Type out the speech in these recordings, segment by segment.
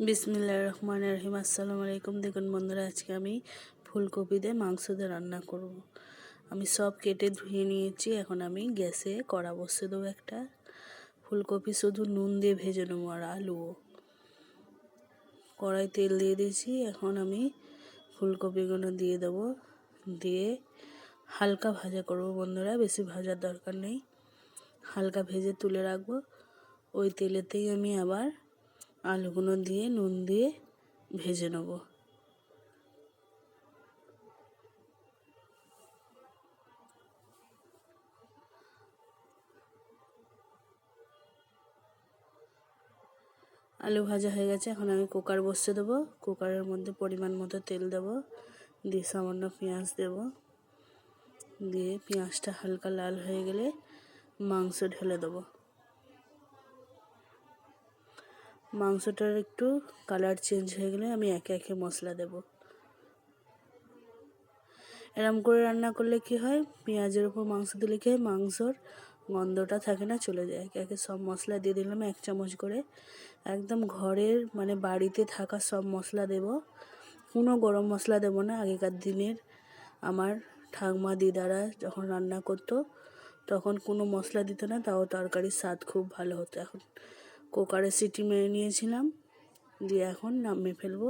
বিসমিল্লাহির রহমানির রহিম। আসসালামু আলাইকুম। দেখুন বন্ধুরা, আজকে আমি ফুলকপি দিয়ে মাংস দিয়ে রান্না করব। আমি সব কেটে ধুয়ে নিয়েছি। এখন আমি গ্যাসে কড়া বসিয়ে দেবো একটা। ফুলকপি শুধু নুন দিয়ে ভেজে নেবো আর আলুও। কড়াই তেল দিয়ে দিয়েছি। এখন আমি ফুলকপিগুলো দিয়ে দেবো, দিয়ে হালকা ভাজা করবো বন্ধুরা, বেশি ভাজার দরকার নেই। হালকা ভেজে তুলে রাখবো। ওই তেলেতেই আমি আবার আলুগুলো দিয়ে নুন দিয়ে ভেজে নেব। আলু ভাজা হয়ে গেছে। এখন আমি কুকার বসিয়ে দেবো। কুকারের মধ্যে পরিমাণ মতো তেল দেবো, দিয়ে সামান্য পেঁয়াজ দেব, দিয়ে পেঁয়াজটা হালকা লাল হয়ে গেলে মাংস ঢেলে দেবো। মাংসটার একটু কালার চেঞ্জ হয়ে গেলে আমি একে একে মশলা দেব। এরম করে রান্না করলে কি হয়, পেঁয়াজের উপর মাংস দিলে কি হয়, মাংসর গন্ধটা থাকে না, চলে যায়। একে একে সব মশলা দিয়ে দিলাম 1 চামচ করে। একদম ঘরের বাড়িতে থাকা সব মশলা দেব, কোনো গরম মশলা দেব না। আগেকার দিনের আমার ঠাকুমা দিদারা যখন রান্না করতো তখন কোনো মশলা দিত না, তাও তরকারির স্বাদ খুব ভালো হতো। এখন কুকারে সিটি মেরে নিয়েছিলাম, দিয়ে এখন নামিয়ে ফেলবো।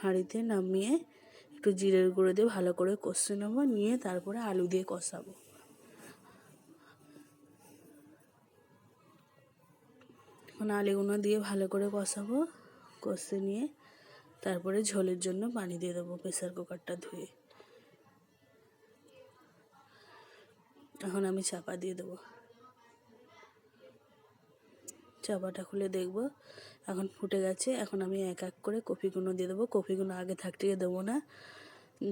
হাঁড়িতে নামিয়ে একটু জিরের গুঁড়ো দিয়ে ভালো করে কষে নেবো, নিয়ে তারপরে আলু দিয়ে কষাবো। এখন আলুগুলো দিয়ে ভালো করে কষাবো। কষে নিয়ে তারপরে ঝোলের জন্য পানি দিয়ে দেবো প্রেসার কুকারটা ধুয়ে। এখন আমি চাপা দিয়ে দেবো। চাপাটা খুলে দেখবো এখন ফুটে গেছে। এখন আমি এক এক করে কপিগুলো দিয়ে দেবো। কপিগুলো আগে থাকতে দেবো না,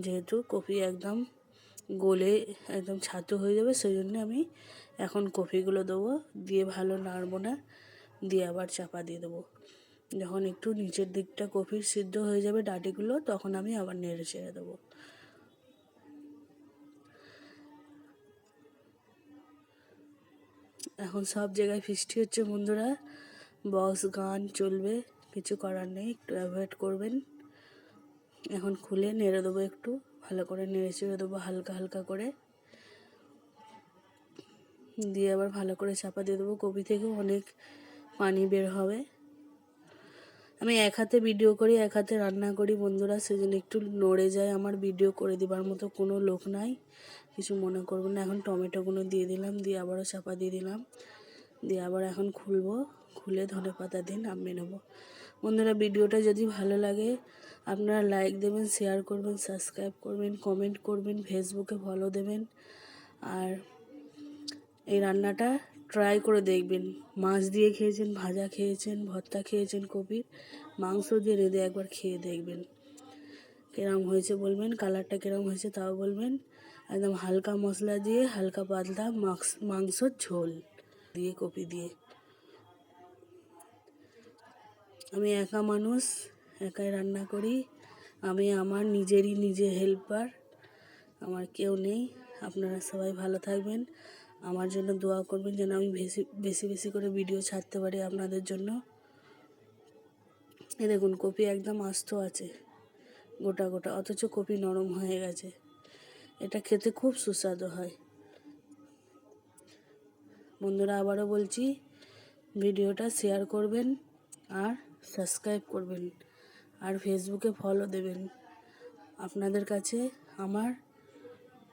যেহেতু কপি একদম গলে একদম ছাতু হয়ে যাবে, সেই জন্য আমি এখন কপিগুলো দেবো। দিয়ে ভালো নাড়বো না, দিয়ে আবার চাপা দিয়ে দেবো। যখন একটু নিচের দিকটা কপির সিদ্ধ হয়ে যাবে ডাঁটিগুলো, তখন আমি আবার নেড়ে চেড়ে দেবো। এখন সব জায়গায় ফিস্টি হচ্ছে বন্ধুরা, বক্স গান চলবে, কিছু করার নেই, একটু অ্যাভয়েড করবেন। এখন খুলে নেড়ে দেবো, একটু ভালো করে নেড়ে চেড়ে দেবো হালকা হালকা করে, দিয়ে আবার ভালো করে চাপা দিয়ে দেবো। কপি থেকেও অনেক পানি বের হবে। আমি এক হাতে ভিডিও করি, এক হাতে রান্না করি বন্ধুরা, সেজন্য একটু নড়ে যায়। আমার ভিডিও করে দেবার মতো কোনো লোক নাই, কিছু মনে করবো না। এখন টমেটোগুলো দিয়ে দিলাম, দিয়ে আবারও চাপা দিয়ে দিলাম, দিয়ে আবার এখন খুলবো। খুলে ধনেপাতা দিয়ে নামিয়ে নেবো। বন্ধুরা, ভিডিওটা যদি ভালো লাগে আপনারা লাইক দেবেন, শেয়ার করবেন, সাবস্ক্রাইব করবেন, কমেন্ট করবেন, ফেসবুকে ফলো দেবেন। আর এই রান্নাটা ট্রাই করে দেখবেন। মাছ দিয়ে খেয়েছেন, ভাজা খেয়েছেন, ভর্তা খেয়েছেন, কপির মাংস দিয়ে রেঁধে একবার খেয়ে দেখবেন, কিরম হয়েছে বলবেন, কালারটা কিরম হয়েছে তাও বলবেন। একদম হালকা মশলা দিয়ে হালকা পাতলা মাংসর ঝোল দিয়ে কপি দিয়ে। আমি একা মানুষ, একাই রান্না করি। আমি আমার নিজে হেল্পার, আমার কেউ নেই। আপনারা সবাই ভালো থাকবেন, আমার জন্য দোয়া করবেন যেন আমি বেশি বেশি করে ভিডিও ছাড়তে পারি আপনাদের জন্য। এই দেখুন, কপি একদম আস্ত আছে, গোটা গোটা, অথচ কপি নরম হয়ে গেছে। এটা খেতে খুব সুস্বাদু হয়। বন্ধুরা, আবারও বলছি, ভিডিওটা শেয়ার করবেন আর সাবস্ক্রাইব করবেন, আর ফেসবুকে ফলো দেবেন। আপনাদের কাছে আমার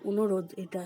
অনুরোধ এটা।